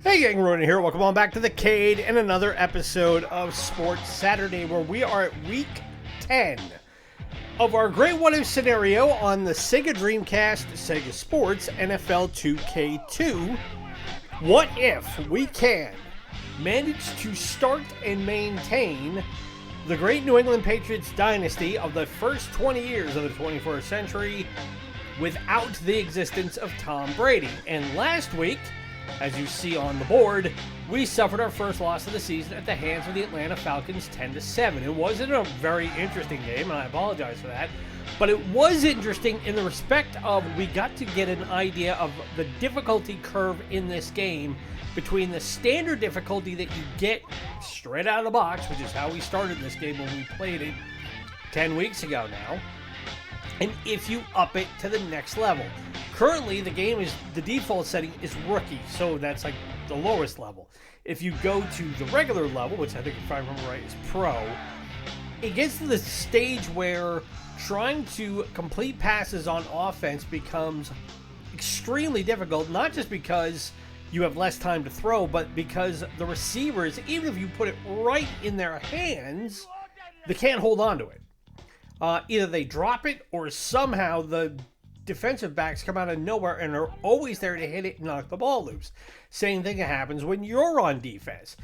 Hey gang, Ronan here. Welcome on back to the Cade and another episode of Sports Saturday, where we are at week 10 of our great what-if scenario on the Sega Dreamcast, Sega Sports, NFL 2K2. What if we can manage to start and maintain the great New England Patriots dynasty of the first 20 years of the 21st century without the existence of Tom Brady? And last week, as you see on the board, we suffered our first loss of the season at the hands of the Atlanta Falcons 10-7. It wasn't a very interesting game, and I apologize for that, but it was interesting in the respect of we got to get an idea of the difficulty curve in this game between the standard difficulty that you get straight out of the box, which is how we started this game when we played it 10 weeks ago now, and if you up it to the next level. Currently, the default setting is rookie, so that's like the lowest level. If you go to the regular level, which I think if I remember right is pro, it gets to the stage where trying to complete passes on offense becomes extremely difficult, not just because you have less time to throw, but because the receivers, even if you put it right in their hands, they can't hold on to it. Either they drop it or somehow the defensive backs come out of nowhere and are always there to hit it and knock the ball loose. Same thing happens when you're on defense.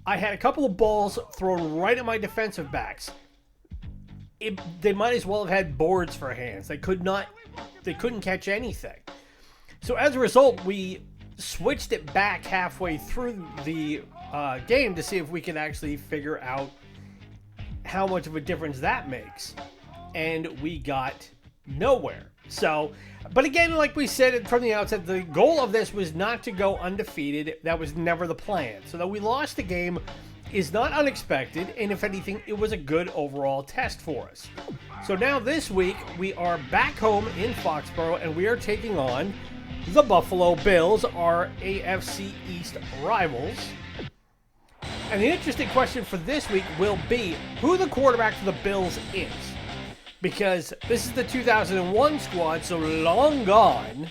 I had a couple of balls thrown right at my defensive backs. They might as well have had boards for hands. They couldn't catch anything. So as a result, we switched it back halfway through the game to see if we could actually figure out how much of a difference that makes. And we got nowhere. So, but again, like we said from the outset, the goal of this was not to go undefeated. That was never the plan. So that we lost the game is not unexpected, and if anything, it was a good overall test for us. So now this week, we are back home in Foxborough, and we are taking on the Buffalo Bills, our AFC East rivals. And the interesting question for this week will be who the quarterback for the Bills is. Because this is the 2001 squad, so long gone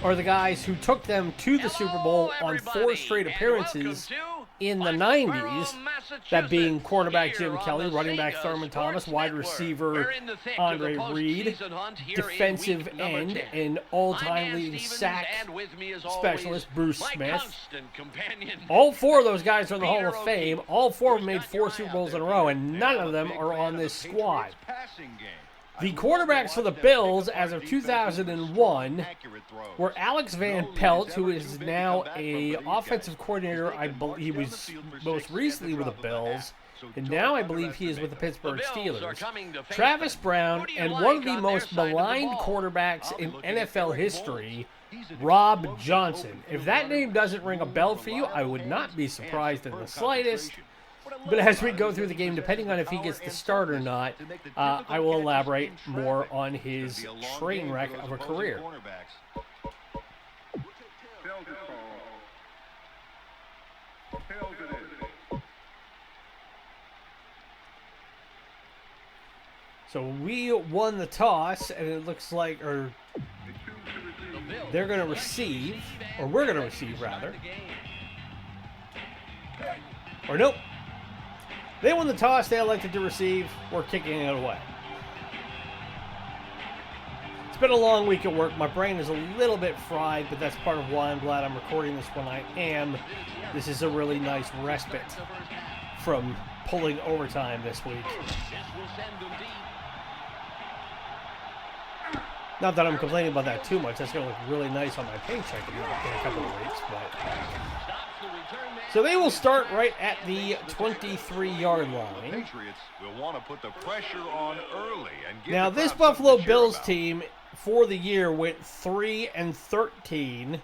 are the guys who took them to the Super Bowl on 4 straight appearances in the 90s, that being quarterback Jim Kelly, running back Thurman Thomas, wide receiver Andre Reed, defensive end and all-time leading sack specialist Bruce Smith. All 4 of those guys are in the Hall of Fame. All 4 of them made 4 Super Bowls in a row, and none of them are on this squad. The quarterbacks for the Bills as of 2001 were Alex Van Pelt, who is now an offensive coordinator. I believe he was most recently with the Bills, and now I believe he is with the Pittsburgh Steelers. Travis Brown, and one of the most maligned quarterbacks in NFL history, Rob Johnson. If that name doesn't ring a bell for you, I would not be surprised in the slightest. But as we go through the game, depending on if he gets the start or not, I will elaborate more on his train wreck of a career. So we won the toss, and it looks like, they're going to receive, or we're going to receive, rather. Or nope. They won the toss, they elected to receive, we're kicking it away. It's been a long week at work. My brain is a little bit fried, but that's part of why I'm glad I'm recording this when I am. This is a really nice respite from pulling overtime this week. Not that I'm complaining about that too much. That's going to look really nice on my paycheck in a couple of weeks, but... So they will start right at the 23-yard line. Now this Buffalo Bills team for the year went 3-13.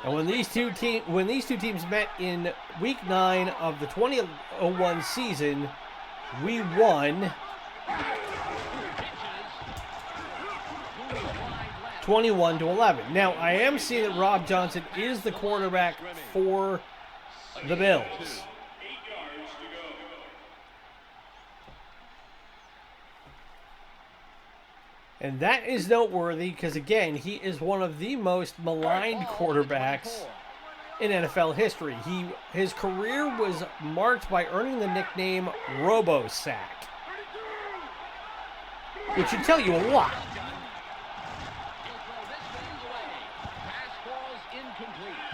And when these two teams met in Week 9 of the 2001 season, we won 21-11. Now, I am seeing that Rob Johnson is the quarterback for the Bills. And that is noteworthy because, again, he is one of the most maligned quarterbacks in NFL history. His career was marked by earning the nickname Robo-Sack, which should tell you a lot.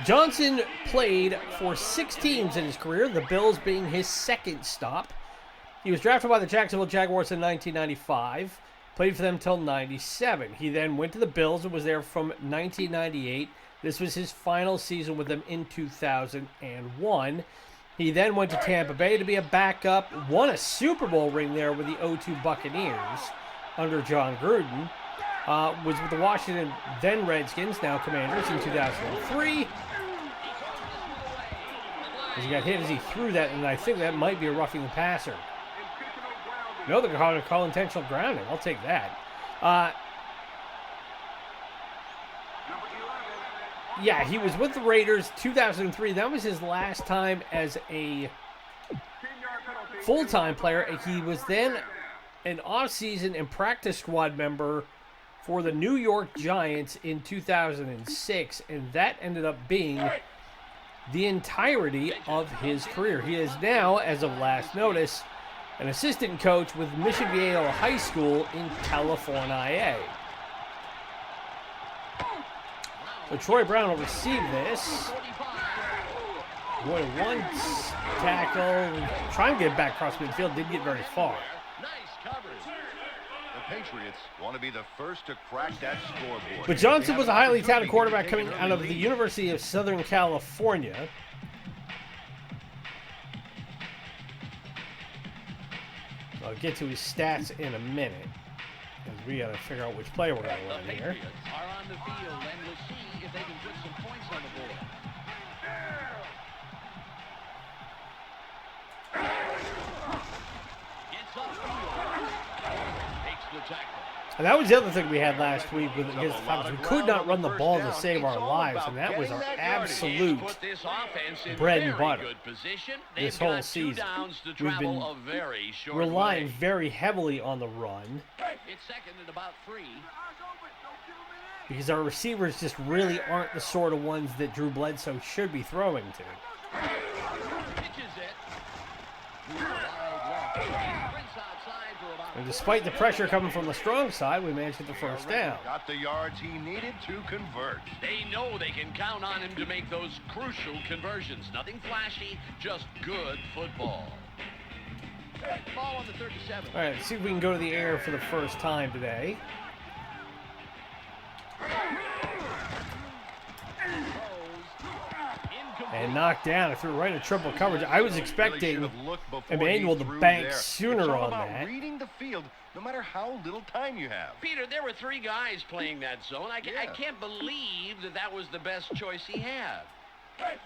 Johnson played for 6 teams in his career, the Bills being his second stop. He was drafted by the Jacksonville Jaguars in 1995, played for them until 97. He then went to the Bills and was there from 1998. This was his final season with them in 2001. He then went to Tampa Bay to be a backup, won a Super Bowl ring there with the 0-2 Buccaneers under John Gruden. Was with the Washington then Redskins, now Commanders, in 2003. As he got hit as he threw that, and I think that might be a roughing the passer. No, they're going to call intentional grounding. I'll take that. Yeah, he was with the Raiders 2003. That was his last time as a full-time player. He was then an off-season and practice squad member for the New York Giants in 2006, and that ended up being the entirety of his career. He is now, as of last notice, an assistant coach with Mission Viejo High School in California. So Troy Brown will receive this. Boy, one tackle, trying to get back across midfield, didn't get very far. Patriots want to be the first to crack that scoreboard. But Johnson was a highly touted quarterback coming out of the University of Southern California. I'll get to his stats in a minute, because we got to figure out which play we're going to run here. The Patriots are on the field, and we'll see if they can put some points on the board. Gets upfield. Takes the tackle. And that was the other thing we had last week with against the Falcons. We could not run the ball to save our lives, and that was our absolute bread and butter this whole season. We've been relying very heavily on the run It's second and about 3. because our receivers just really aren't the sort of ones that Drew Bledsoe should be throwing to. Pitches it. And despite the pressure coming from the strong side, we managed to get the first down. Got the yards he needed to convert. They know they can count on him to make those crucial conversions. Nothing flashy, just good football. Ball on the 37. All right, let's see if we can go to the air for the first time today. And knocked down. I threw right into triple coverage. I was expecting Emmanuel to bank sooner on that. Reading the field, no matter how little time you have. Peter, there were 3 guys playing that zone. I can't believe that was the best choice he had.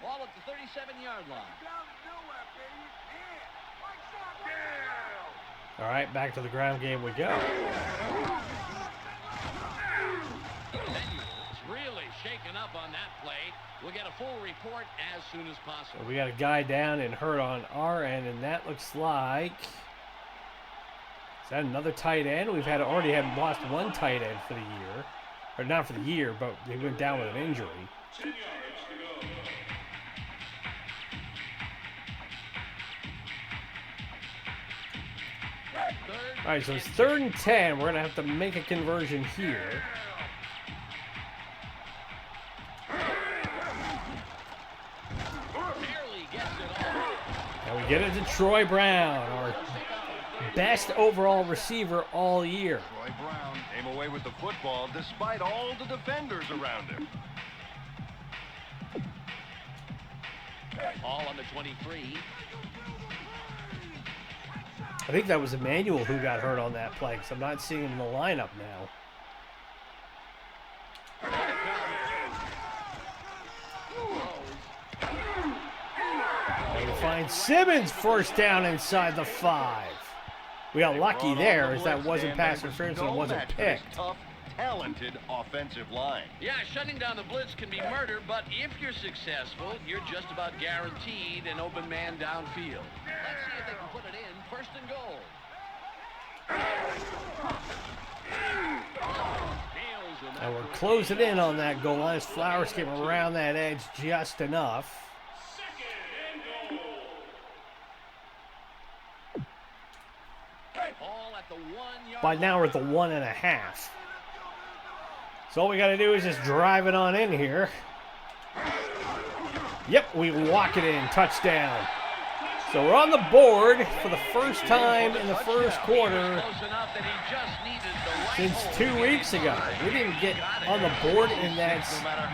Ball at the 37-yard line. All right, back to the ground game we go. It's really shaken up on that play. We'll get a full report as soon as possible. So we got a guy down and hurt on our end, and that looks like... Is that another tight end? We've already lost one tight end for the year. Or not for the year, but they went down with an injury. All right, so it's 3rd and 10. We're going to have to make a conversion here. And we get it to Troy Brown, our best overall receiver all year. Troy Brown came away with the football despite all the defenders around him. Ball on the 23. I think that was Emmanuel who got hurt on that play, because I'm not seeing him in the lineup now. And we find Simmons first down inside the 5. We got lucky there, as that wasn't pass interference and it wasn't picked. Tough, talented offensive line. Yeah, shutting down the blitz can be murder, but if you're successful, you're just about guaranteed an open man downfield. Let's see if they can put it in. 1st and goal. close it in on that goal line as Flowers came around that edge just enough. By now we're at the 1.5. So all we got to do is just drive it on in here. Yep, we walk it in. Touchdown. So we're on the board for the first time in the first quarter since 2 weeks ago. We didn't get on the board in that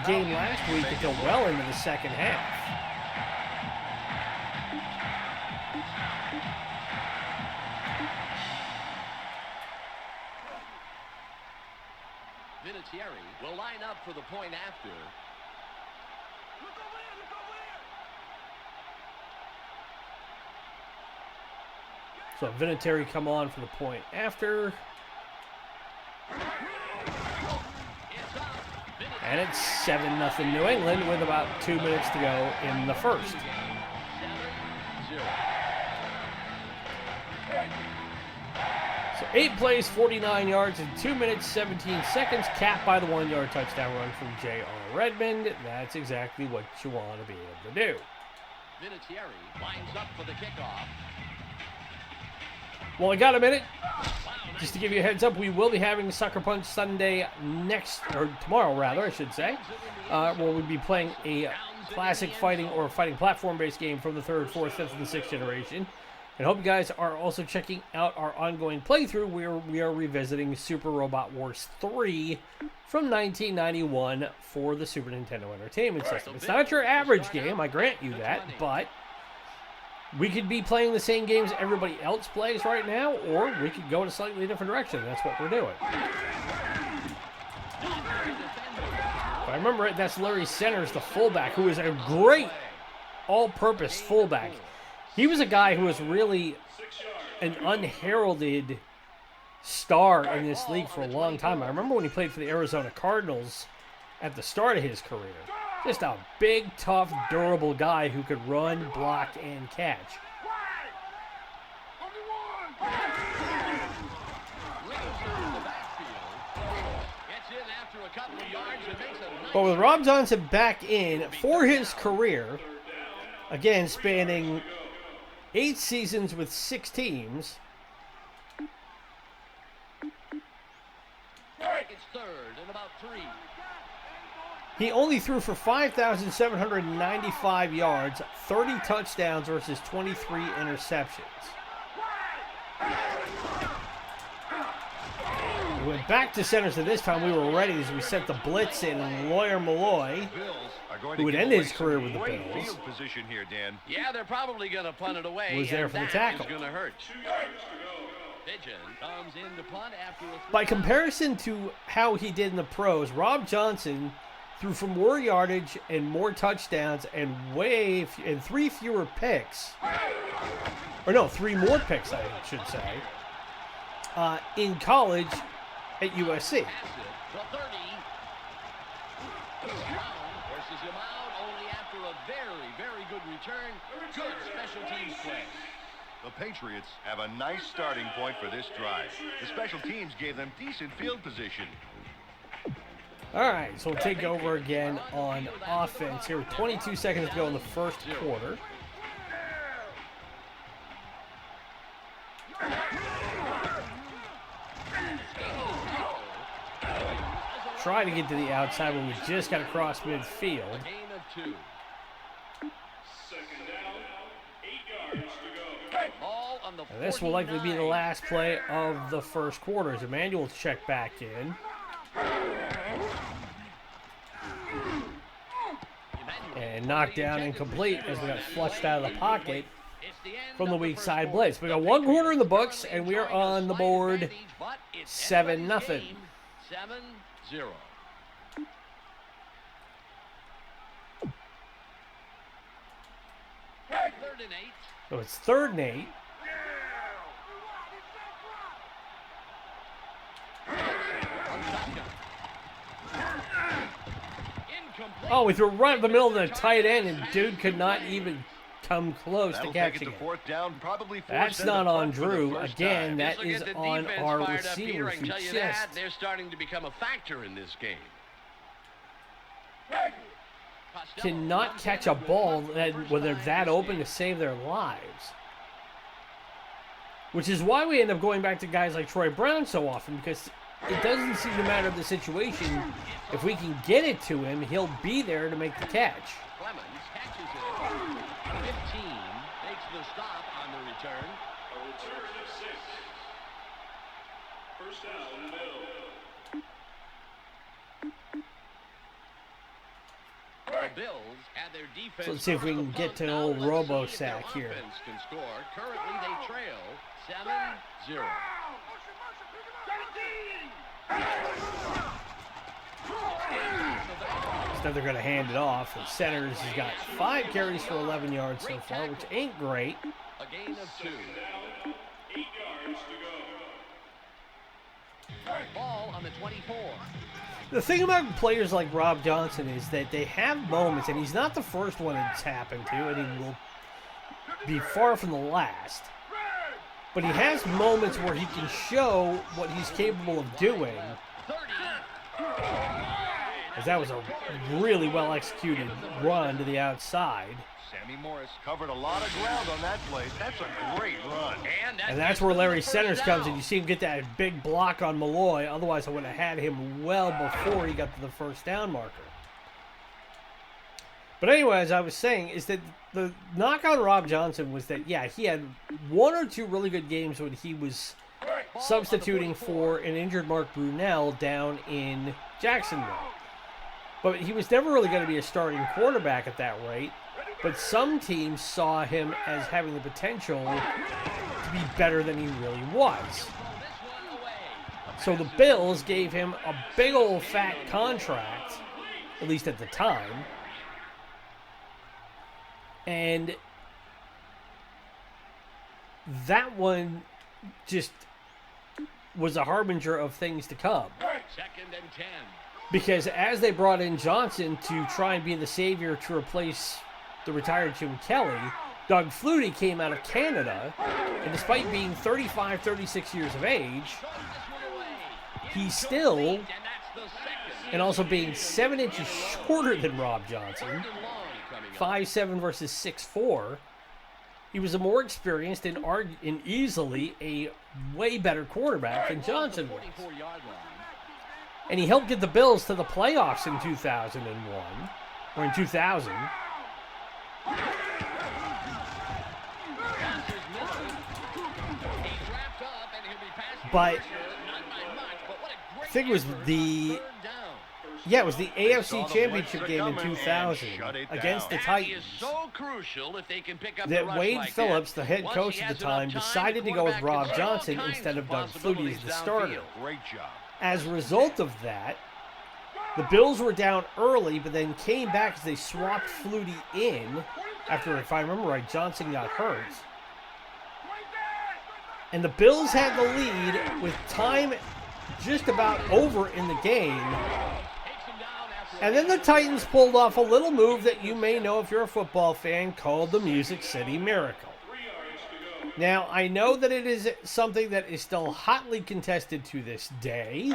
game last week until well into the second half. Vinatieri will line up for the point after. So Vinatieri come on for the point after. And it's 7-0 New England with about 2 minutes to go in the first. So 8 plays, 49 yards, in 2 minutes, 17 seconds, capped by the 1-yard touchdown run from J.R. Redmond. That's exactly what you want to be able to do. Vinatieri lines up for the kickoff. Well, I got a minute. Just to give you a heads up, we will be having Sucker Punch Sunday tomorrow rather, I should say, where we'll be playing a classic fighting or fighting platform-based game from the 3rd, 4th, 5th, and 6th generation. And hope you guys are also checking out our ongoing playthrough where we are revisiting Super Robot Wars 3 from 1991 for the Super Nintendo Entertainment System. It's not your average game, I grant you that, but we could be playing the same games everybody else plays right now, or we could go in a slightly different direction. That's what we're doing. If I remember it, that's Larry Centers, the fullback, who is a great all-purpose fullback. He was a guy who was really an unheralded star in this league for a long time. I remember when he played for the Arizona Cardinals at the start of his career. Just a big, tough, durable guy who could run, block, and catch. But with Rob Johnson back in for his career, again spanning 8 seasons with 6 teams. It's 3rd and about 3. He only threw for 5,795 yards, 30 touchdowns versus 23 interceptions. We went back to centers, and this time we were ready as we sent the blitz in, and Lawyer Malloy, who would end his career with the Bills, Position here, Dan. Yeah, they're probably going to punt it away. was there for the tackle. Going to hurt. Pigeon comes in to punt after a By comparison to how he did in the pros, Rob Johnson threw for more yardage and more touchdowns and 3 fewer picks. Or no, 3 more picks, I should say, in college at USC. the 30. Forces him out only after a very, very good return. Good special teams play. The Patriots have a nice starting point for this drive. The special teams gave them decent field position. All right, so we'll take over again on offense here with 22 seconds to go in the first quarter. Try to get to the outside, but we just got across midfield. Gain of 2. Ball on the And this will likely be the last play of the first quarter as Emmanuel check back in. And knocked down and complete as we got flushed out of the pocket from the weak side blitz. We got 1 quarter in the books, and we are on the board 7-0. 7-0. Third and 8. So it's 3rd and 8. Oh, we threw right up the middle of the tight end, and dude could not even come close to catching it. Down, probably That's not on Drew. Again, that is on our receivers receivers who tell you just that they're starting to become a factor in this game. cannot catch a ball when they're that open to save their lives. Which is why we end up going back to guys like Troy Brown so often, because it doesn't seem to matter the situation. If we can get it to him, he'll be there to make the catch. Clemens catches it. 15 makes the stop on the return. A return of 6. First down, middle. The Bills had their defense. So let's see if we can get to an old Robo-Sack here. Offense can score. Currently, they trail 7-0. Instead, they're going to hand it off. And Centers has got 5 carries for 11 yards so far, which ain't great. A gain of 2. 8 yards to go. Ball on the 24. The thing about players like Rob Johnson is that they have moments, and he's not the first one it's happened to, and he will be far from the last. But he has moments where he can show what he's capable of doing. As that was a really well-executed run to the outside. Sammy Morris covered a lot of ground on that play. That's a great run. And that's where Larry Centers comes in. You see him get that big block on Malloy. Otherwise, I would have had him well before he got to the first down marker. But anyway, as I was saying, is that the knock on Rob Johnson was that, yeah, he had 1 or 2 really good games when he was substituting for an injured Mark Brunell down in Jacksonville. But he was never really going to be a starting quarterback at that rate. But some teams saw him as having the potential to be better than he really was. So the Bills gave him a big old fat contract, at least at the time. And that one just was a harbinger of things to come. 2nd and 10. Because as they brought in Johnson to try and be the savior to replace the retired Jim Kelly, Doug Flutie came out of Canada, and despite being 35, 36 years of age, he still, and also being 7 inches shorter than Rob Johnson, 5'7" versus 6'4", he was a more experienced and easily a way better quarterback than Johnson was. And he helped get the Bills to the playoffs in 2001, or in 2000. But I think it was the AFC Championship game in 2000 against the Titans that Wade Phillips, the head coach at the time, decided to go with Rob Johnson instead of Doug Flutie as the starter. As a result of that, the Bills were down early, but then came back as they swapped Flutie in after, if I remember right, Johnson got hurt. And the Bills had the lead with time just about over in the game. And then the Titans pulled off a little move that you may know if you're a football fan, called the Music City Miracle. Now, I know that it is something that is still hotly contested to this day.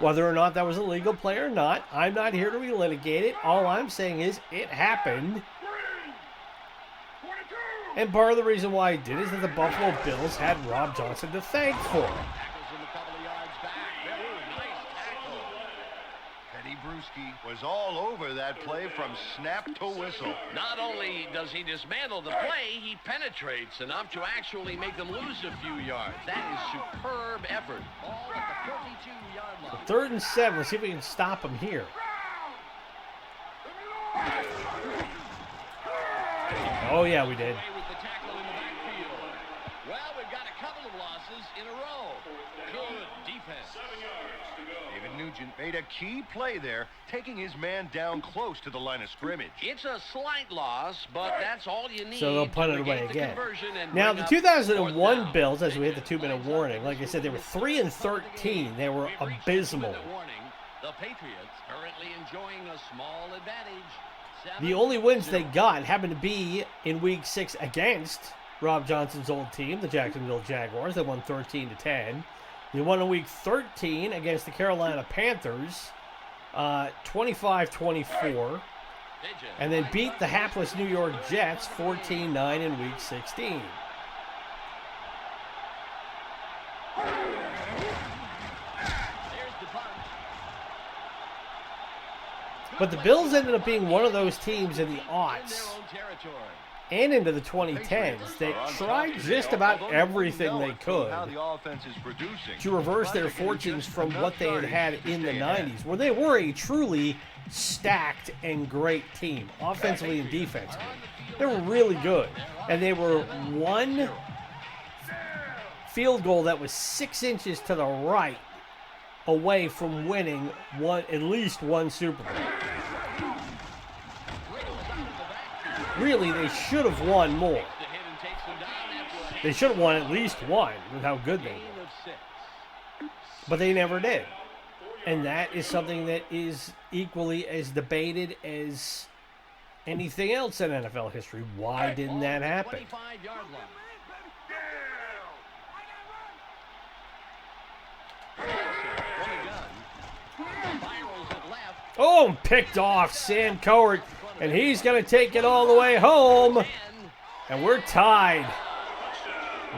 Whether or not that was a legal play or not, I'm not here to relitigate it. All I'm saying is it happened. And part of the reason why it did is that the Buffalo Bills had Rob Johnson to thank for it. Brewski was all over that play from snap to whistle. Not only does he dismantle the play, he penetrates enough to actually make them lose a few yards. That is superb effort. Ball at the 42-yard line. 3rd and 7. Let's see if we can stop him here. Oh, yeah, we did. Well, we've got a couple of losses in a row. Good defense. 7 yards to go. David Nugent made a key play there, taking his man down close to the line of scrimmage. It's a slight loss, but that's all you need. So they'll punt it away again. Now, the 2001 Bills, as we hit the 2-minute warning, like I said, they were 3-13. They were abysmal. The Patriots currently enjoying a small advantage. The only wins they got happened to be in Week 6 against Rob Johnson's old team, the Jacksonville Jaguars. They won 13-10. They won in Week 13 against the Carolina Panthers, 25-24, and then beat the hapless New York Jets 14-9 in Week 16. But the Bills ended up being one of those teams in the aughts and into the 2010s that tried just about everything they could to reverse their fortunes from what they had in the 90s, where they were a truly stacked and great team, offensively and defensively. They were really good, and they were one field goal that was 6 inches to the right away from winning at least one Super Bowl. Really, they should have won more. They should have won at least one with how good they were. But they never did. And that is something that is equally as debated as anything else in NFL history. Why didn't that happen? Oh, picked off Sam Cowart, and he's going to take it all the way home, and we're tied.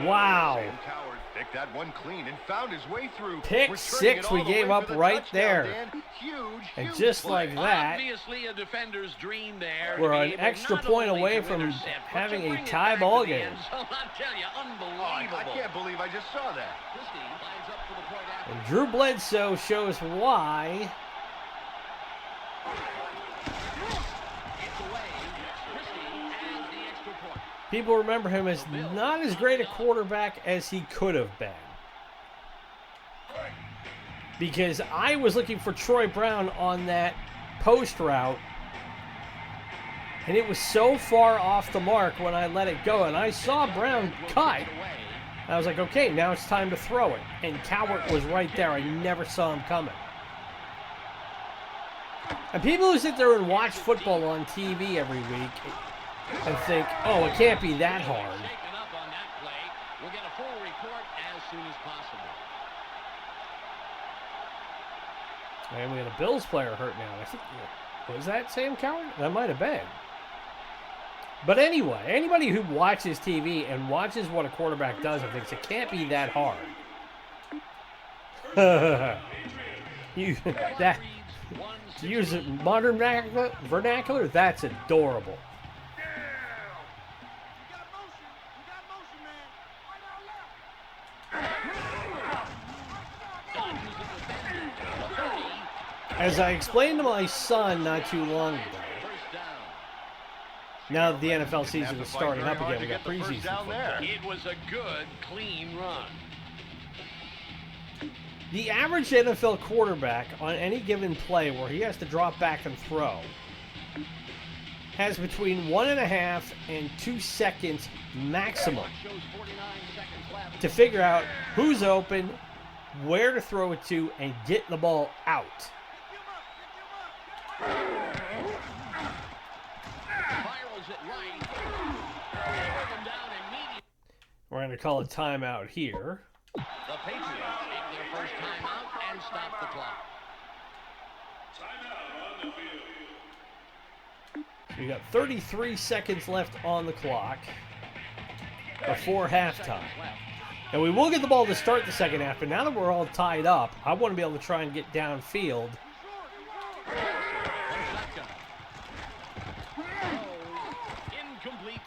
Wow. Picked that one clean and found his way through. Pick six we gave up right there. And just like that, we're an extra point away from having a tie ball game. I can't believe I just saw that. And Drew Bledsoe shows why. People remember him as not as great a quarterback as he could have been. Because I was looking for Troy Brown on that post route, and it was so far off the mark when I let it go, and I saw Brown cut. I was like, okay, now it's time to throw it. And Cowart was right there. I never saw him coming. And people who sit there and watch football on TV every week and think, oh, it can't be that hard. We'll get a full report as soon as possible. And we had a Bills player hurt now. I think, was that Sam Cowart? That might have been. But anyway, anybody who watches TV and watches what a quarterback does and thinks it can't be that hard. To use a modern vernacular, that's adorable. As I explained to my son not too long ago, now that the NFL season is starting up again, we got preseason football. It was a good, clean run. The average NFL quarterback on any given play where he has to drop back and throw has between 1.5 and 2 seconds maximum to figure out who's open, where to throw it to, and get the ball out. We're going to call a timeout here. The Patriots take their first timeout and stop the clock. Timeout on the field. We got 33 seconds left on the clock before halftime. And we will get the ball to start the second half, but now that we're all tied up, I want to be able to try and get downfield.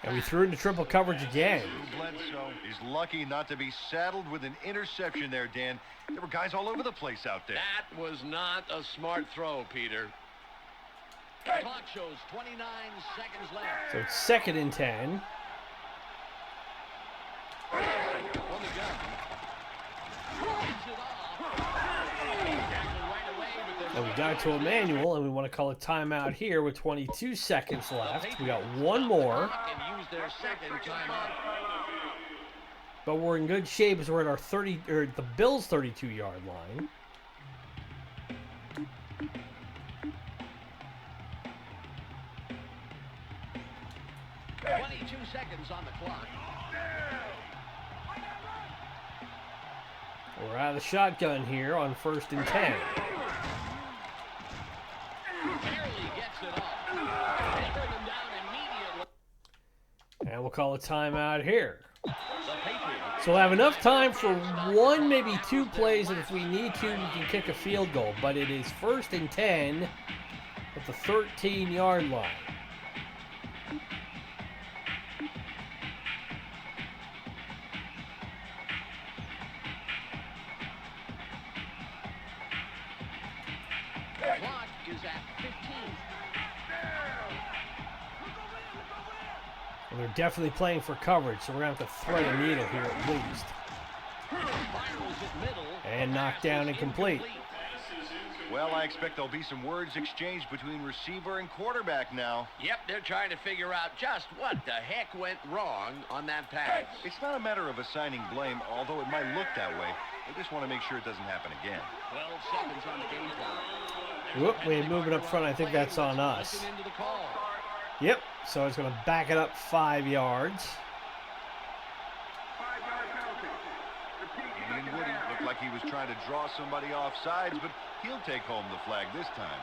And we threw into triple coverage again. Bledsoe is lucky not to be saddled with an interception there, Dan. There were guys all over the place out there. That was not a smart throw, Peter. The clock shows 29 seconds left. So it's 2nd and 10. On the gun. And we got to Emmanuel, and we want to call a timeout here with 22 seconds left. We got one more. But we're in good shape as we're at our the Bills' 32-yard line. Seconds on the clock. We're out of the shotgun here on 1st and 10. Barely gets it off. They bring him down immediately. And we'll call a timeout here. The Patriots. So we'll have enough time for one, maybe two plays, and if we need to, we can kick a field goal. But it is 1st and 10 at the 13-yard line. The clock is at 15. And they're definitely playing for coverage, so we're going to have to thread a needle here at least. Spirals at middle. And knocked down and complete. Well, I expect there'll be some words exchanged between receiver and quarterback now. Yep, they're trying to figure out just what the heck went wrong on that pass. It's not a matter of assigning blame, although it might look that way. They just want to make sure it doesn't happen again. 12 seconds on the game clock. Whoop, we're moving up front. I think that's on us. Listen into the call. Yep, so it's going to back it up 5 yards. And Woody looked like he was trying to draw somebody off sides, but he'll take home the flag this time.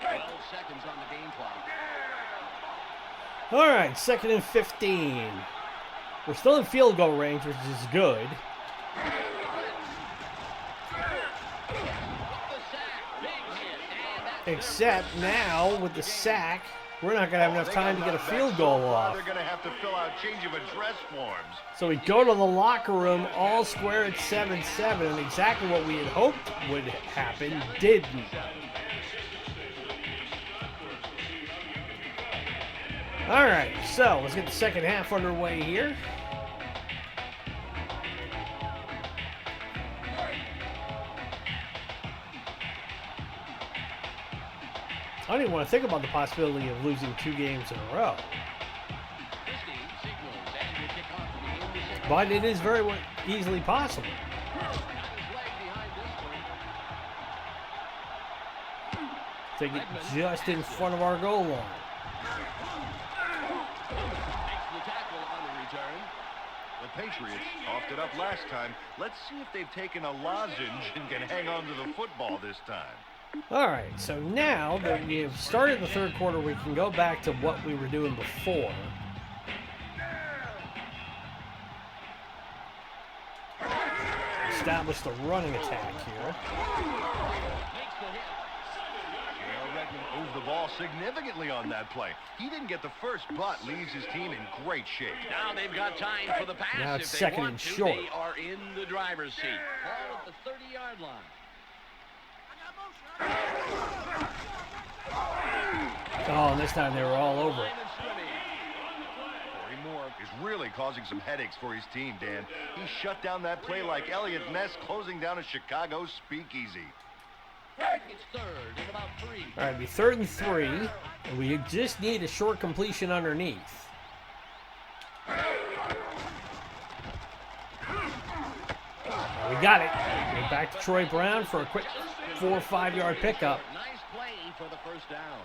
12 seconds on the game clock. All right, 2nd and 15. We're still in field goal range, which is good. Except now, with the sack, we're not going to have enough time to get a field goal off. They're going to have to fill out change of address forms. So we go to the locker room, all square at 7-7, and exactly what we had hoped would happen didn't. All right, so let's get the second half underway here. I don't even want to think about the possibility of losing 2 games in a row. But it is very easily possible. Take it just in front of our goal line. The Patriots offed it up last time. Let's see if they've taken a lozenge and can hang on to the football this time. All right, so now that we have started the third quarter, we can go back to what we were doing before. Establish the running attack here. Redmond moved the ball significantly on that play. He didn't get the first, but leaves his team in great shape. Now they've got time for the pass. Now it's if they 2nd want and to, short. They are in the driver's seat. Ball at the 30-yard line. Oh, and this time they were all over it. Corey Moore is really causing some headaches for his team, Dan. He shut down that play like Elliott Ness closing down a Chicago speakeasy. It's 3rd and about 3. All right, it'll be 3rd and 3, and we just need a short completion underneath. We got it. We're back to Troy Brown for a quick 4 or 5 yard pickup. Nice play for the first down.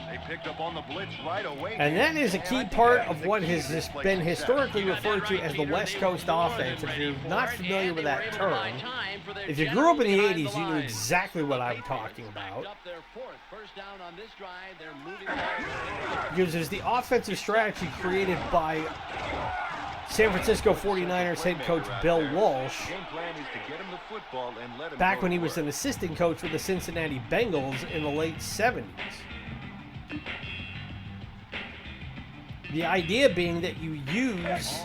They picked up on the blitz right away. And that is a key part of what has been historically referred to as the West Coast offense. If you're not familiar with that term, if you grew up in the 80s, you knew exactly what I'm talking about. Because it's the offensive strategy created by San Francisco 49ers head coach Bill Walsh back when he was an assistant coach with the Cincinnati Bengals in the late 70s. The idea being that you use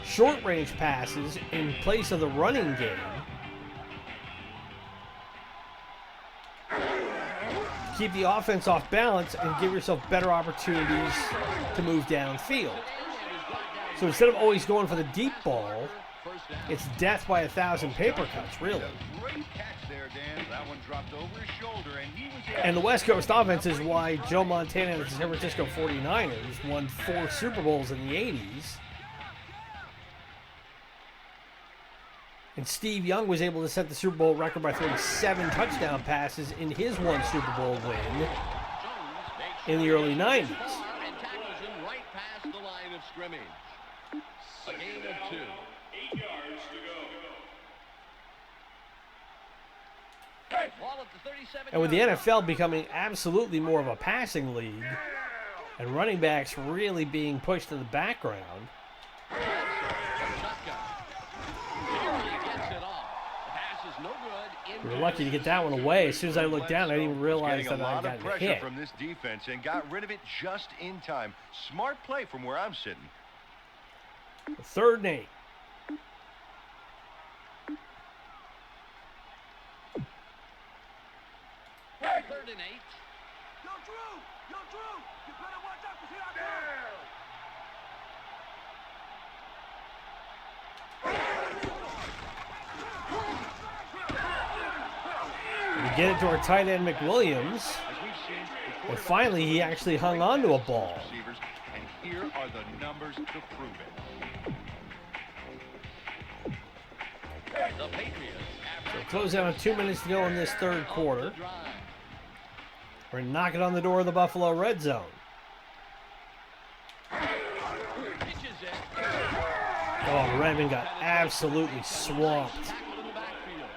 short-range passes in place of the running game to keep the offense off balance and give yourself better opportunities to move downfield. So instead of always going for the deep ball, it's death by 1,000 paper cuts, really. And the West Coast offense is why Joe Montana and the San Francisco 49ers won 4 Super Bowls in the 80s. And Steve Young was able to set the Super Bowl record by throwing 7 touchdown passes in his one Super Bowl win in the early 90s. A gain of 2. 8 yards to go. Ball at the 37 And with the yard NFL becoming absolutely more of a passing league, and running backs really being pushed to the background, line. Shotgun. Barely gets it off. The pass is no good. we were lucky to get that one away. As soon as I looked down, I didn't even realize Getting that a I lot got of pressure hit. from this defense and got rid of it just in time. Smart play from where I'm sitting. 3rd and 8. Third and 8. Yo, Drew! Yo, Drew! You better watch out, 'cause here I come! We get it to our tight end, McWilliams. As we've seen, the And finally, he actually hung on to a ball. receivers, and here are the numbers to prove it. The Patriots. So close down with 2 minutes to go in this 3rd quarter. We're knocking on the door of the Buffalo red zone. Pitches it. Oh, Redmond got absolutely swamped. Tackled in the backfield.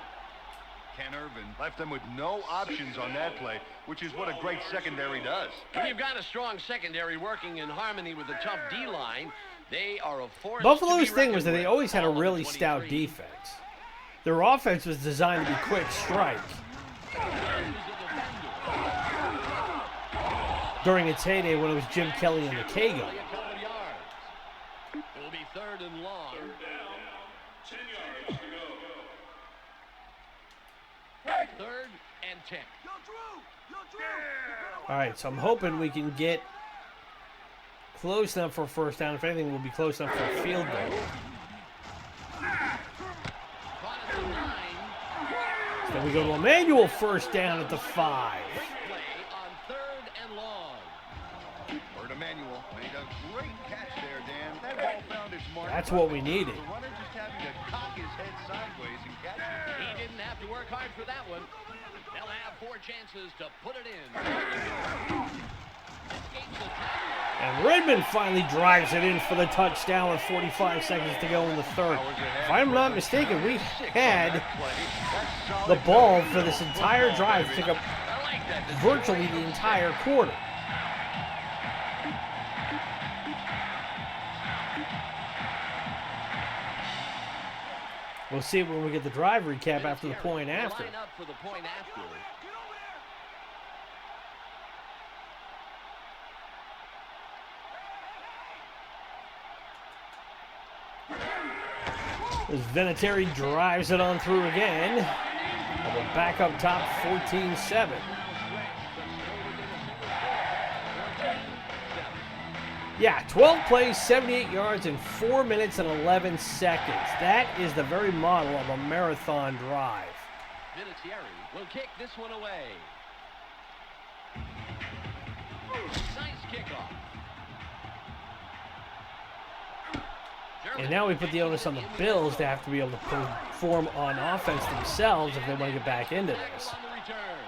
Ken Irvin left them with no options on that play, which is what a great secondary does. When you've got a strong secondary working in harmony with a tough D-line, they are a force. Buffalo's to be thing was that they reckoned always had a with. really stout defense. Their offense was designed to be quick strike during its heyday when it was Jim Kelly and the Kago. A couple of yards. It will be 3rd and long. 10 yards to go. 3rd and 10. Yo, Drew! Yo, Drew! You better watch All right, so I'm hoping we can get close enough for a first down. If anything, we'll be close enough for a field goal. Caught at the 9. Then we go to Emmanuel, first down at the 5. Play on 3rd and long. Bert Emanuel made a great catch there, Dan. That ball found its mark. That's what we needed. The runner just having to cock his head sideways and catch it. He didn't have to work hard for that one. They'll have 4 chances to put it in. Escapes the tackle. And Redmond finally drives it in for the touchdown with 45 seconds to go in the 3rd. If I'm not mistaken, we had the ball for this entire drive to take up I like that. virtually the entire quarter. We'll see it when we get the drive recap after the point after. Line up for the point after. As Vinatieri drives it on through again. And we're back up top 14-7. Yeah, 12 plays, 78 yards in 4 minutes and 11 seconds. That is the very model of a marathon drive. Vinatieri will kick this one away. Nice kickoff. And now we put the onus on the Bills to have to be able to perform on offense themselves if they want to get back into this. On the return.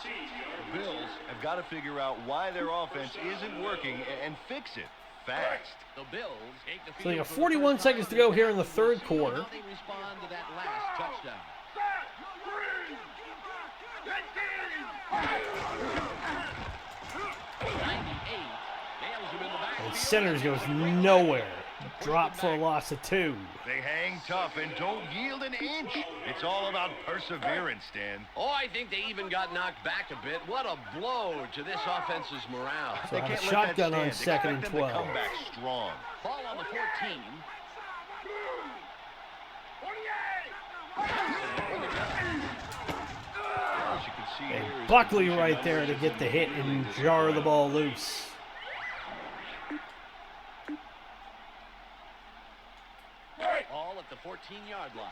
15 yards. The Bills have got to figure out why their offense isn't working and fix it fast. The Bills take the So they field got for the 41 first seconds time to go here in the this third season. quarter. How they respond to that last touchdown. And Centers goes nowhere. Drop for a loss of 2. They hang tough and don't yield an inch. It's all about perseverance, Dan. Oh, I think they even got knocked back a bit. What a blow to this offense's morale. So They a can't let that shotgun on stand. 2nd and Expect them to 12. come back strong. Ball on the 14. As you can see here, And is Buckley the right there to get the hit and jar the ball loose. Ball at the 14-yard line.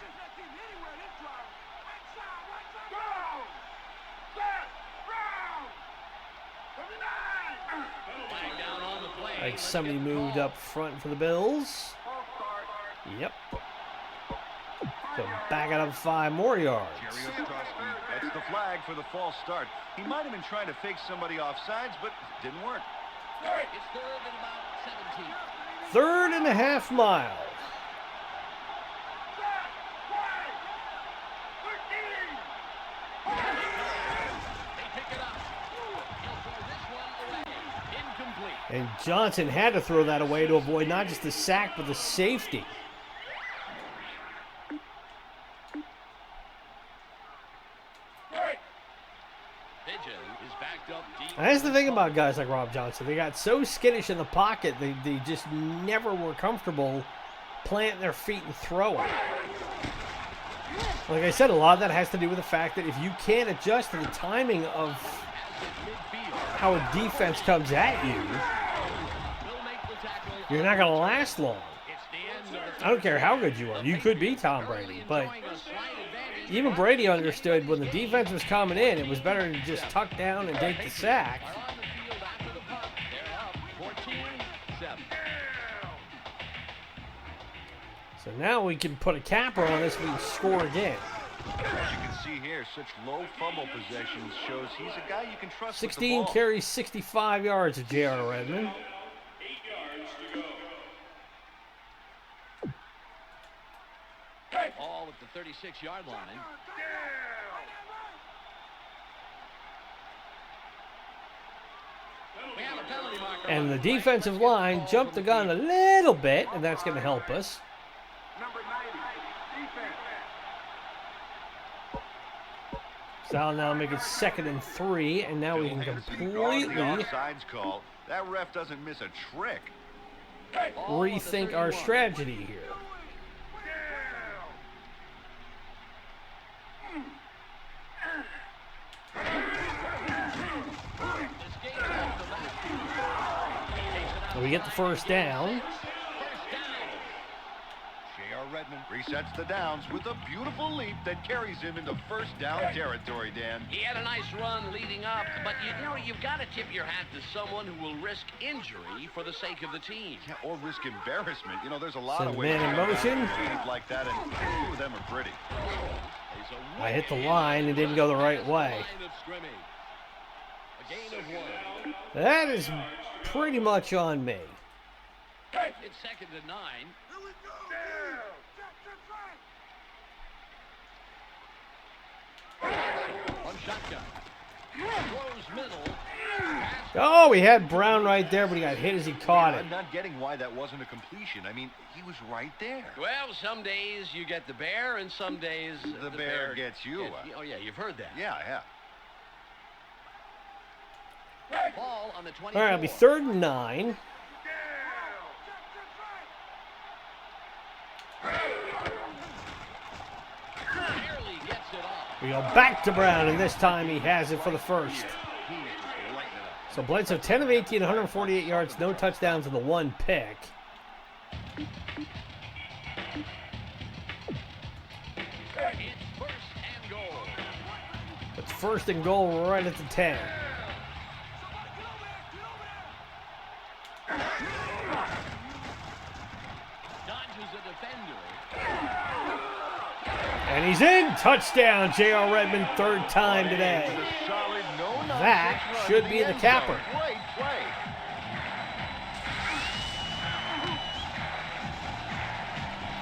Flag down on the play. Like Let's somebody get the moved call. up front for the Bills. Yep. So back it up 5 more yards. Jerry Ostrowski. That's the flag for the false start. He might have been trying to fake somebody off sides, but it didn't work. It's 3rd and about 17. 3rd and a half mile. And Johnson had to throw that away to avoid not just the sack, but the safety. And that's the thing about guys like Rob Johnson. They got so skittish in the pocket, they just never were comfortable planting their feet and throwing. Like I said, a lot of that has to do with the fact that if you can't adjust to the timing of how a defense comes at you, you're not going to last long. I don't care how good you are. You could be Tom Brady, but even Brady understood when the defense was coming in, it was better to just tuck down and take the sack. So now we can put a capper on this, we can score again. As you can see here, such low fumble possessions shows he's a guy you can trust 16 with the ball. carries, 65 yards of J.R. Redmond. 8 yards to go. All at the 36-yard line. We have a penalty marker. And the defensive line jumped the gun a little bit, and that's going to help us. Number 90, defense. So that'll now make it 2nd and 3, and now we can completely Offsides call. That ref doesn't miss a trick. rethink our strategy here. We get the first down. J.R. Redmond resets the downs with a beautiful leap that carries him into first down territory, Dan. He had a nice run leading up, but you know, you've got to tip your hat to someone who will risk injury for the sake of the team. Yeah, or risk embarrassment. You know, there's a lot Send of ways man in to motion. leap like that, and few of them are pretty. I hit the line and didn't go the right way. A gain of 1. That is pretty much on me. It's 2nd and 9. Here we go. Check. On shotgun. Throws middle. Oh, we had Brown right there, but he got hit as he caught it. I'm not getting why that wasn't a completion. I mean, he was right there. Well, some days you get the bear, and some days The bear gets you. Oh, yeah, you've heard that. Yeah, yeah. Ball on the 24. All right, it'll be 3rd and 9. Barely gets it off. We go back to Brown, and this time he has it for the first. He is just lighting it up. So Bledsoe, 10 of 18, 148 yards, no touchdowns, and the 1 pick. It's first and goal. It's 1st and goal right at the 10. Dodges a defender. And he's in. Touchdown, J.R. Redmond, 3rd time today. A solid no-nonsense That run should to be the end capper. zone. Great play.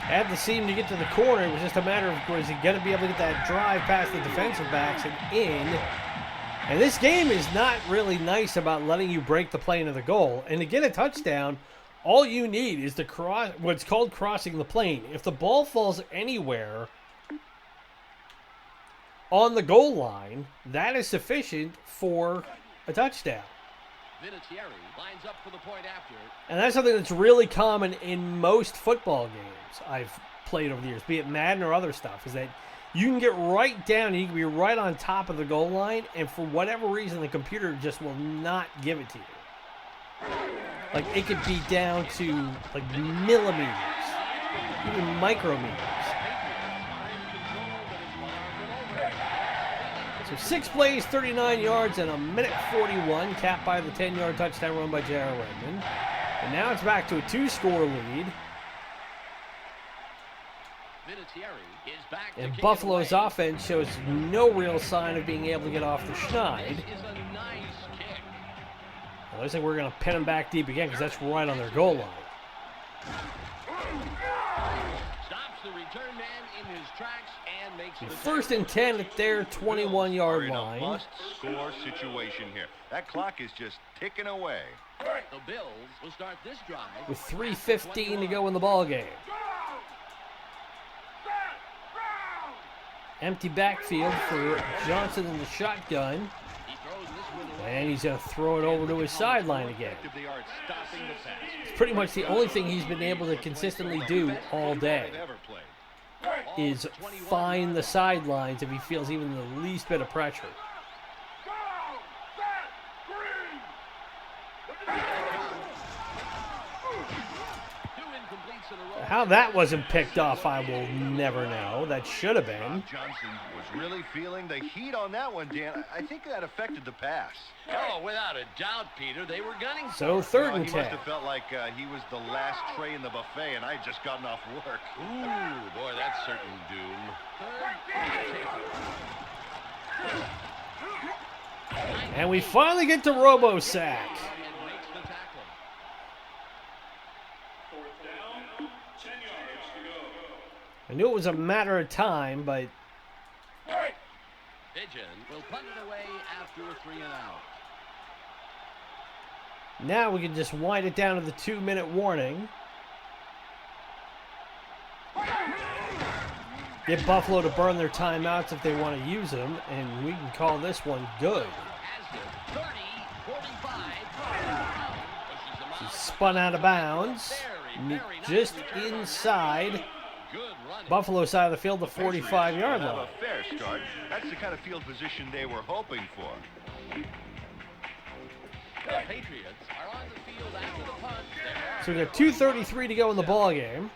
Had the seam to get to the corner. It was just a matter of, was he going to be able to get that drive past the defensive backs and in? And this game is not really nice about letting you break the plane of the goal. And to get a touchdown, all you need is to cross what's called crossing the plane. If the ball falls anywhere on the goal line, that is sufficient for a touchdown. Vinatieri lines up for the point after. And that's something that's really common in most football games I've played over the years, be it Madden or other stuff, is that you can get right down, you can be right on top of the goal line, and for whatever reason, the computer just will not give it to you. Like, it could be down to, like, millimeters, even micrometers. So 6 plays, 39 yards, and a minute 41, capped by the 10-yard touchdown run by J.R. Redmond. And now it's back to a 2-score lead. Vinatieri is back to And kick it Buffalo's away. offense shows no real sign of being able to get off the schneid. This is a nice kick. It looks like we're going to pin them back deep again because that's right on their goal line. Stops the return man his tracks and makes the First and 10 at their 21-yard In a line. must-score situation here. That clock is just ticking away. The Bills will start this drive With 3:15 to go in the ball game. Empty backfield for Johnson in the shotgun. He throws this one away. And he's going to throw it over to his sideline again. Effective they are at stopping the pass. It's pretty much the only thing he's been able to consistently do all day They've ever played. is find the sidelines if he feels even the least bit of pressure. Two incompletes in a row. How that wasn't picked off, I will never know. That should have been. Johnson was really feeling the heat on that one, Dan. I think that affected the pass. Oh, without a doubt, Peter. They were gunning for So it. third and He 10. must have felt like he was the last tray in the buffet, and I had just gotten off work. Ooh, boy, that's certain doom. And we finally get to Robo-Sack. And makes the tackle. 4th down, 10 yards to go. I knew it was a matter of time, but Pigeon will punt it away after a 3 and out. now we can just wind it down to the 2-minute warning. Get Buffalo to burn their timeouts if they want to use them, and we can call this one good. As the 30, 45. She spun out of bounds, just inside Good running. Buffalo side of the field, the 45-yard Have line. a fair start. That's the kind of field position they were hoping for. The Patriots are on the field after the punt. So we got 2:33 to go in the ball game.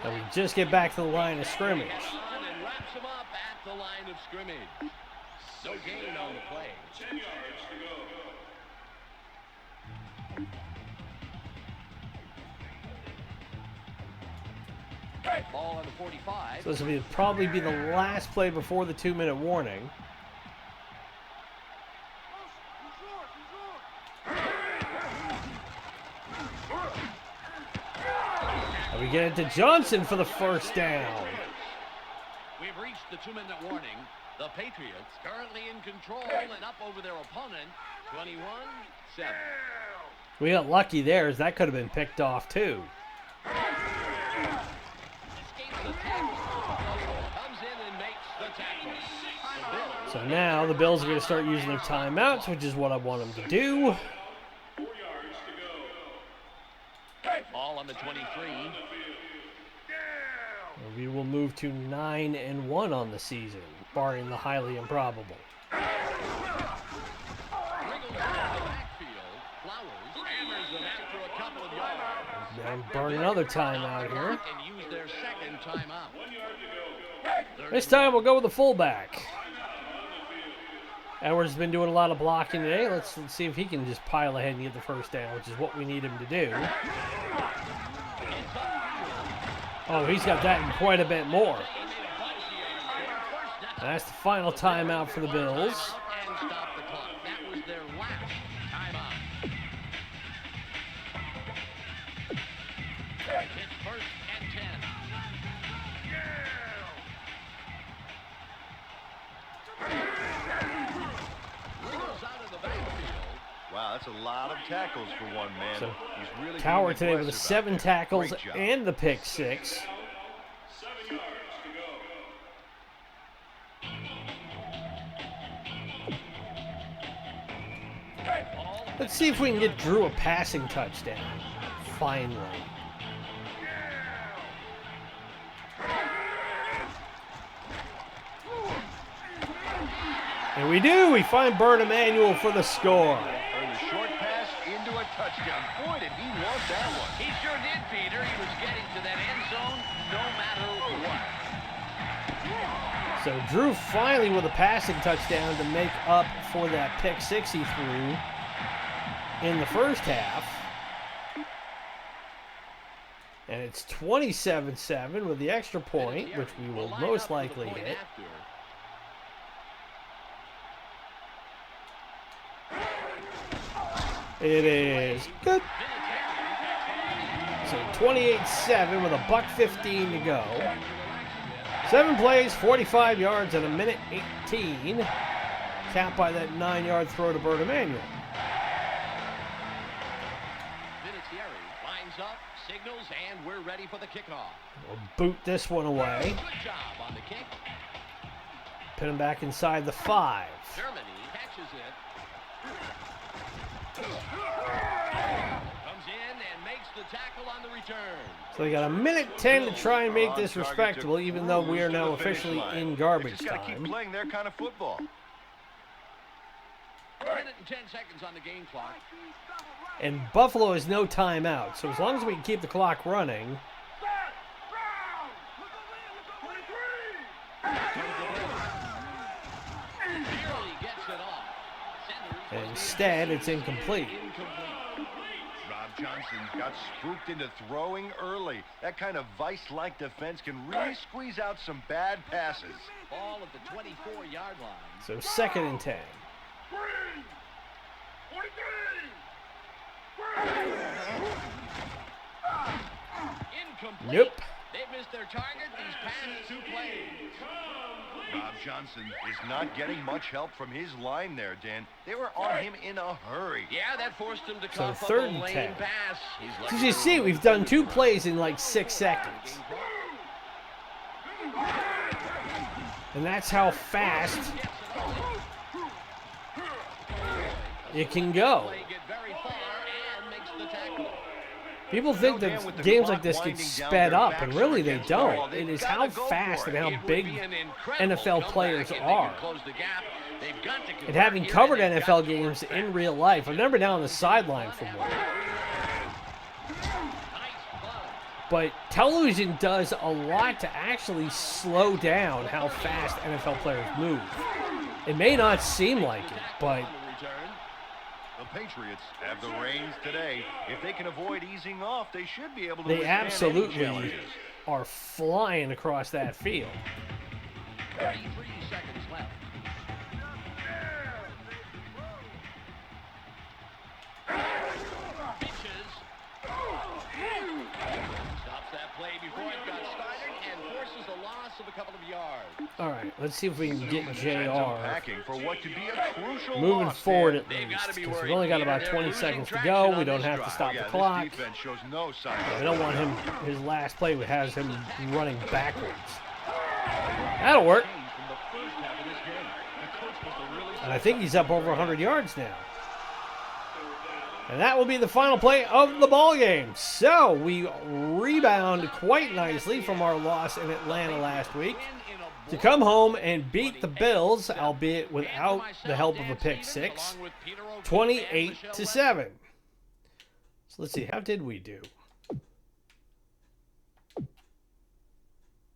And we just get back to the line of scrimmage. And wraps him up at the line of scrimmage. No gain on the play. 10 yards to go. Ball on the 45. So this will probably be the last play before the 2-minute warning. And we get it to Johnson for the first down. We've reached the 2-minute warning. The Patriots currently in control and up over their opponent. 21-7. We got lucky there, as that could have been picked off too. Escapes the tackle. Comes in and makes the tackle. The Bills So now the Bills are going to start using their timeouts, which is what I want them to do. 4 yards to go. ball on the 23. We will move to 9-1 on the season, barring the highly improbable. Wriggles into the backfield. Flowers hammers them after a couple of yards. And burn another timeout here. And use their second timeout. This time we'll go with the fullback. Edwards has been doing a lot of blocking today. Let's see if he can just pile ahead and get the first down, which is what we need him to do. Oh, he's got that and quite a bit more. That's the final timeout for the Bills. And stop the clock. That was their last timeout. It's 1st and 10. Wriggles out of the backfield. Wow, that's a lot of tackles for one man. So, He's really Tower being today with aggressive 7 out there. tackles Great job. and the pick 6. 7 yards to go. Let's see if we can get Drew a passing touchdown. Finally. And we do. We find Bert Emanuel for the score. And a short pass into a touchdown. Boy, did he want that one. He sure did, Peter. He was getting to that end zone no matter what. So Drew finally with a passing touchdown to make up for that pick 6 he threw in the first half. And it's 27-7 with the extra point, which we will most likely hit. It is good. So 28-7 with a $1:15 to go. 7 plays, 45 yards, and a minute 18. Capped by that 9-yard throw to Bert Emanuel. Lines up, signals, and we're ready for the kickoff. We'll boot this one away. Good job on the kick. Put him back inside the 5. Germany catches it. Comes in and makes the tackle on the return. So we got a minute 10 to try and make this respectable, even though we are now officially in garbage Just gotta keep time. playing their kind of football. 1 minute and 10 seconds on the game clock. And Buffalo has no timeout, so as long as we can keep the clock running. Barely gets it off. Centers. Instead, it's incomplete. Rob Johnson got spooked into throwing early. That kind of vice-like defense can really squeeze out some bad passes. Ball at the 24-yard line. So 2nd and 10. Incomplete. Nope. They've missed their target these past 2 plays. Rob Johnson is not getting much help from his line there, Dan. They were on him in a hurry. Yeah, that forced him to So cough up 3rd a and lane 10. pass. He's So as you see, we've done 2 plays in like 6 seconds. And that's how fast it can go. They get very far and makes the tackle. People think that games like this get sped up, and really they don't. It is how fast and how big NFL players are. And having covered NFL games in real life, I've never been down on the sideline for one. But television does a lot to actually slow down how fast NFL players move. It may not seem like it, but The Patriots have the reins today. If they can avoid easing off, they should be able to they withstand any absolutely challenges. are flying across that field. 33 seconds left. Pitches. Stops that play before it got started and forces a loss of a couple of yards. All right, let's see if we can get Defense JR unpacking for what could be a crucial moving loss, forward Dan. at They've least, gotta be because we've worried, only got Peter. about They're 20 losing seconds to traction go. on We don't this have to drive. stop Yeah, the this clock. defense shows no signs. We don't want him, his last play has him running backwards. That'll work. From the first half of this game, the coach must have really And I think he's up over 100 yards now. And that will be the final play of the ball game. So we rebound quite nicely from our loss in Atlanta last week to come home and beat the Bills, albeit without the help of a pick six, 28-7. So let's see, how did we do?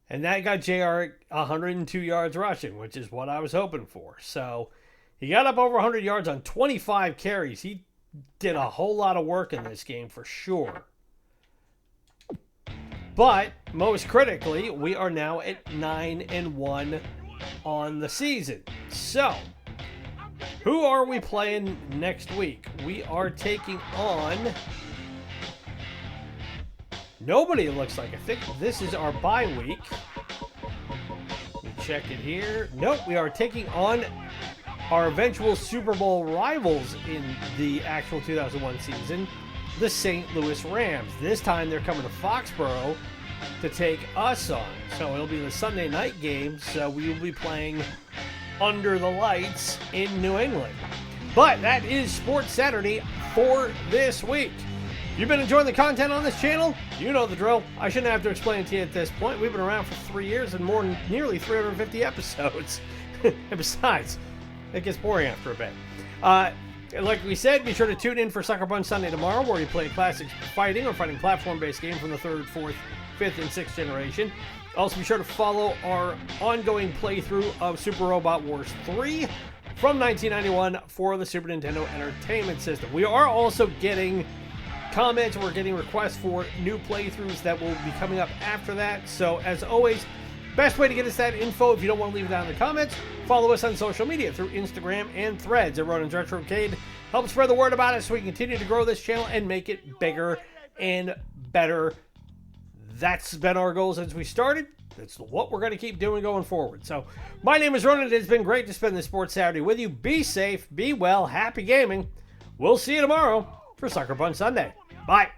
And that got JR 102 yards rushing, which is what I was hoping for. So he got up over 100 yards on 25 carries. He did a whole lot of work in this game for sure. But most critically, we are now at 9-1 on the season. So, who are we playing next week? We are taking on nobody, it looks like. I think this is our bye week. Let me check it here. Nope, we are taking on our eventual Super Bowl rivals in the actual 2001 season, the St. Louis Rams. This time they're coming to Foxborough to take us on. So it'll be the Sunday night game, so we will be playing under the lights in New England. But that is Sports Saturday for this week. You've been enjoying the content on this channel? You know the drill. I shouldn't have to explain it to you at this point. We've been around for 3 years and nearly 350 episodes. And besides, it gets boring after a bit. Like we said, be sure to tune in for Sucker Punch Sunday tomorrow, where we play classic fighting or fighting platform-based game from the 3rd, 4th, 5th, and 6th generation. Also, be sure to follow our ongoing playthrough of Super Robot Wars 3 from 1991 for the Super Nintendo Entertainment System. We are also getting comments. We're getting requests for new playthroughs that will be coming up after that. So, as always, best way to get us that info, if you don't want to leave it down in the comments, follow us on social media through Instagram and Threads at Ronan's Retrocade. Help spread the word about it so we can continue to grow this channel and make it bigger and better. That's been our goal since we started. That's what we're going to keep doing going forward. So, my name is Ronan. It's been great to spend this Sports Saturday with you. Be safe, be well, happy gaming. We'll see you tomorrow for Sucker Punch Sunday. Bye.